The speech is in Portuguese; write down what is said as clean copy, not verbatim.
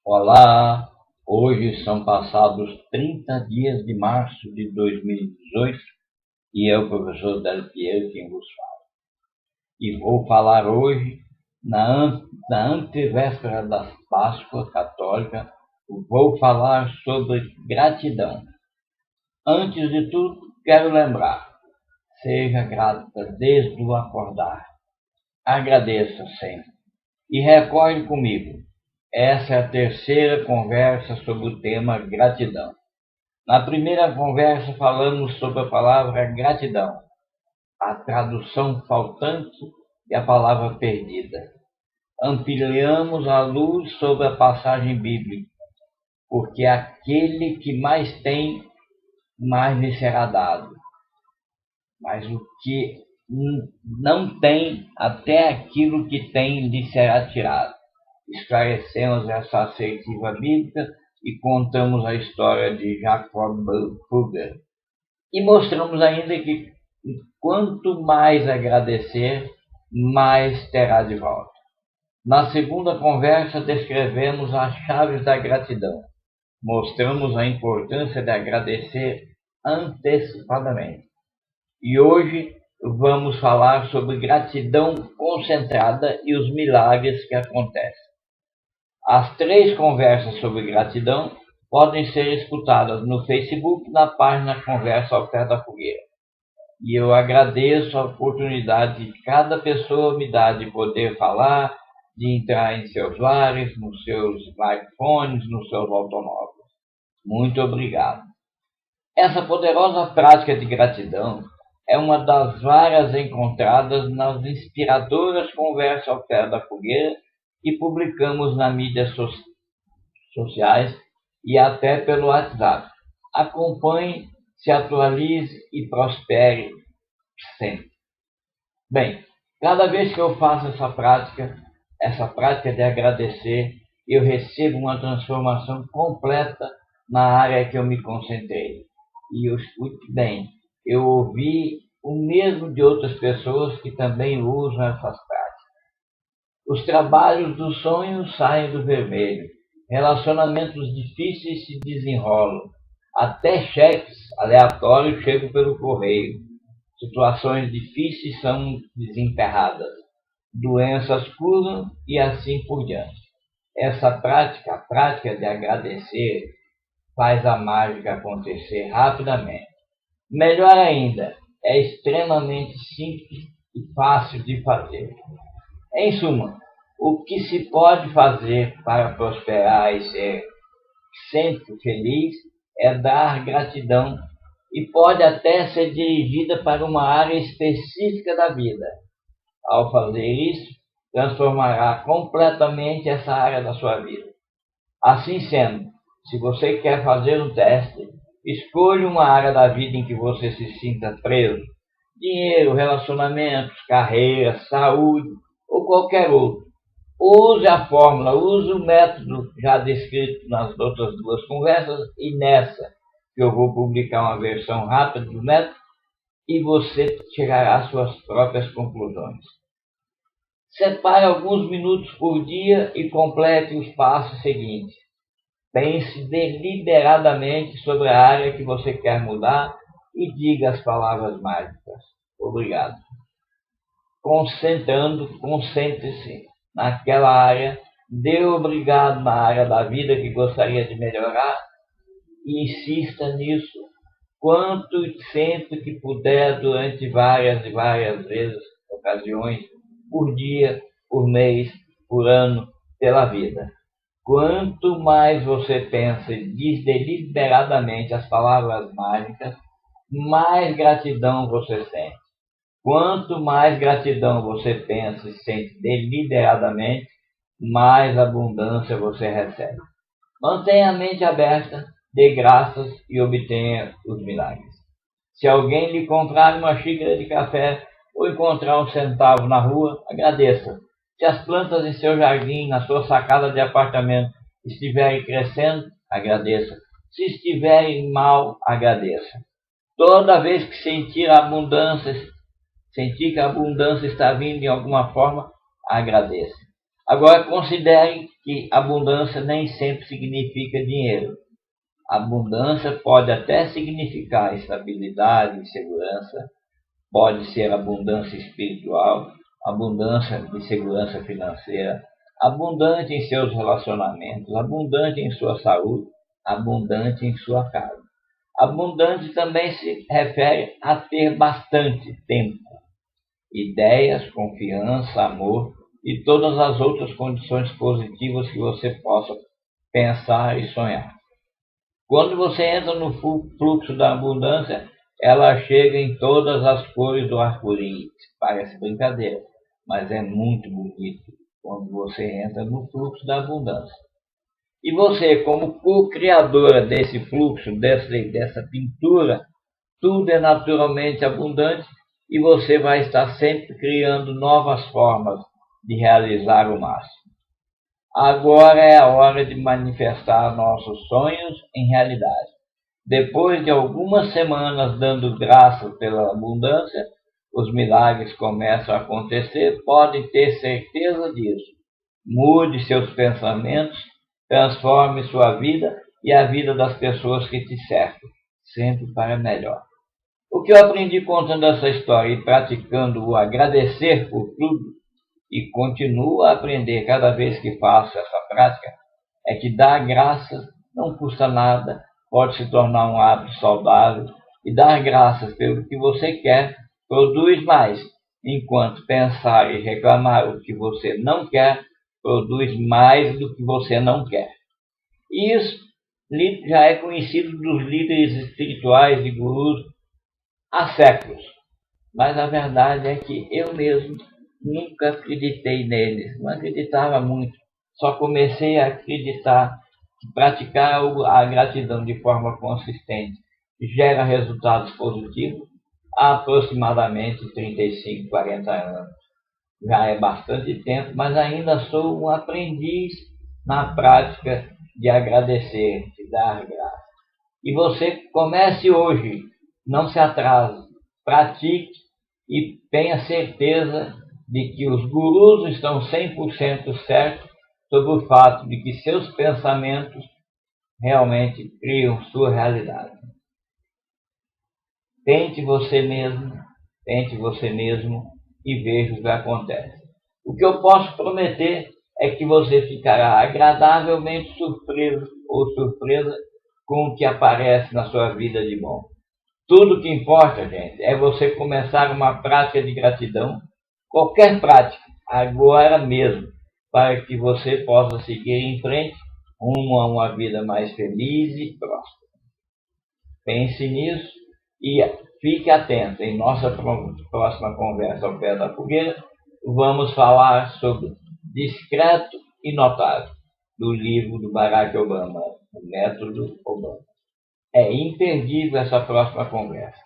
Olá, hoje são passados 30 dias de março de 2018 e é o professor Del Piero quem vos fala. E vou falar hoje, na antevéspera da Páscoa Católica, vou falar sobre gratidão. Antes de tudo, quero lembrar, seja grata desde o acordar. Agradeça sempre e recorde comigo. Essa é a terceira conversa sobre o tema gratidão. Na primeira conversa falamos sobre a palavra gratidão, a tradução faltante e a palavra perdida. Ampliamos a luz sobre a passagem bíblica, porque aquele que mais tem, mais lhe será dado. Mas o que não tem, até aquilo que tem lhe será tirado. Esclarecemos essa assertiva bíblica e contamos a história de Jacob Fugger. E mostramos ainda que quanto mais agradecer, mais terá de volta. Na segunda conversa, descrevemos as chaves da gratidão. Mostramos a importância de agradecer antecipadamente. E hoje vamos falar sobre gratidão concentrada e os milagres que acontecem. As três conversas sobre gratidão podem ser escutadas no Facebook, na página Conversa ao Pé da Fogueira. E eu agradeço a oportunidade que cada pessoa me dá de poder falar, de entrar em seus lares, nos seus smartphones, nos seus automóveis. Muito obrigado. Essa poderosa prática de gratidão é uma das várias encontradas nas inspiradoras Conversas ao Pé da Fogueira que publicamos nas mídias sociais e até pelo WhatsApp. Acompanhe, se atualize e prospere sempre. Bem, cada vez que eu faço essa prática de agradecer, eu recebo uma transformação completa na área que eu me concentrei. E eu escute bem, eu ouvi o mesmo de outras pessoas que também usam essas práticas. Os trabalhos dos sonhos saem do vermelho, relacionamentos difíceis se desenrolam, até cheques aleatórios chegam pelo correio, situações difíceis são desenterradas, doenças curam e assim por diante. Essa prática, a prática de agradecer, faz a mágica acontecer rapidamente. Melhor ainda, é extremamente simples e fácil de fazer. Em suma, o que se pode fazer para prosperar e ser sempre feliz é dar gratidão e pode até ser dirigida para uma área específica da vida. Ao fazer isso, transformará completamente essa área da sua vida. Assim sendo, se você quer fazer um teste, escolha uma área da vida em que você se sinta preso. Dinheiro, relacionamentos, carreira, saúde ou qualquer outro. Use a fórmula, use o método já descrito nas outras duas conversas e nessa, que eu vou publicar uma versão rápida do método, e você chegará às suas próprias conclusões. Separe alguns minutos por dia e complete os passos seguintes. Pense deliberadamente sobre a área que você quer mudar e diga as palavras mágicas. Obrigado. Concentre-se naquela área, dê obrigado na área da vida que gostaria de melhorar e insista nisso quanto e sempre que puder durante várias e várias vezes, ocasiões, por dia, por mês, por ano, pela vida. Quanto mais você pensa e diz deliberadamente as palavras mágicas, mais gratidão você sente. Quanto mais gratidão você pensa e sente deliberadamente, mais abundância você recebe. Mantenha a mente aberta, dê graças e obtenha os milagres. Se alguém lhe comprar uma xícara de café ou encontrar um centavo na rua, agradeça. Se as plantas em seu jardim, na sua sacada de apartamento, estiverem crescendo, agradeça. Se estiverem mal, agradeça. Toda vez que sentir que a abundância está vindo de alguma forma, agradeça. Agora, considere que abundância nem sempre significa dinheiro. Abundância pode até significar estabilidade e segurança, pode ser abundância espiritual, abundância de segurança financeira, abundante em seus relacionamentos, abundante em sua saúde, abundante em sua casa. Abundante também se refere a ter bastante tempo, ideias, confiança, amor e todas as outras condições positivas que você possa pensar e sonhar. Quando você entra no fluxo da abundância, ela chega em todas as cores do arco-íris. Parece brincadeira, mas é muito bonito quando você entra no fluxo da abundância. E você, como co-criadora desse fluxo, dessa pintura, tudo é naturalmente abundante e você vai estar sempre criando novas formas de realizar o máximo. Agora é a hora de manifestar nossos sonhos em realidade. Depois de algumas semanas dando graças pela abundância, os milagres começam a acontecer, pode ter certeza disso. Mude seus pensamentos, transforme sua vida e a vida das pessoas que te cercam, sempre para melhor. O que eu aprendi contando essa história e praticando o agradecer por tudo, e continuo a aprender cada vez que faço essa prática, é que dar graças não custa nada, pode se tornar um hábito saudável, e dar graças pelo que você quer produz mais, enquanto pensar e reclamar o que você não quer produz mais do que você não quer. E isso já é conhecido dos líderes espirituais e gurus há séculos, mas a verdade é que eu mesmo nunca acreditei neles, não acreditava muito. Só comecei a acreditar que praticar a gratidão de forma consistente gera resultados positivos há aproximadamente 35, 40 anos. Já é bastante tempo, mas ainda sou um aprendiz na prática de agradecer, de dar graça. E você comece hoje, não se atrase, pratique e tenha certeza de que os gurus estão 100% certos sobre o fato de que seus pensamentos realmente criam sua realidade. Tente você mesmo e veja o que acontece. O que eu posso prometer é que você ficará agradavelmente surpreso ou surpresa com o que aparece na sua vida de bom. Tudo que importa, gente, é você começar uma prática de gratidão, qualquer prática, agora mesmo, para que você possa seguir em frente rumo a uma vida mais feliz e próspera. Pense nisso e fique atento. Em nossa próxima conversa ao pé da fogueira, vamos falar sobre Discreto e Notável, do livro do Barack Obama, O Método Obama. É imperdível essa próxima conversa.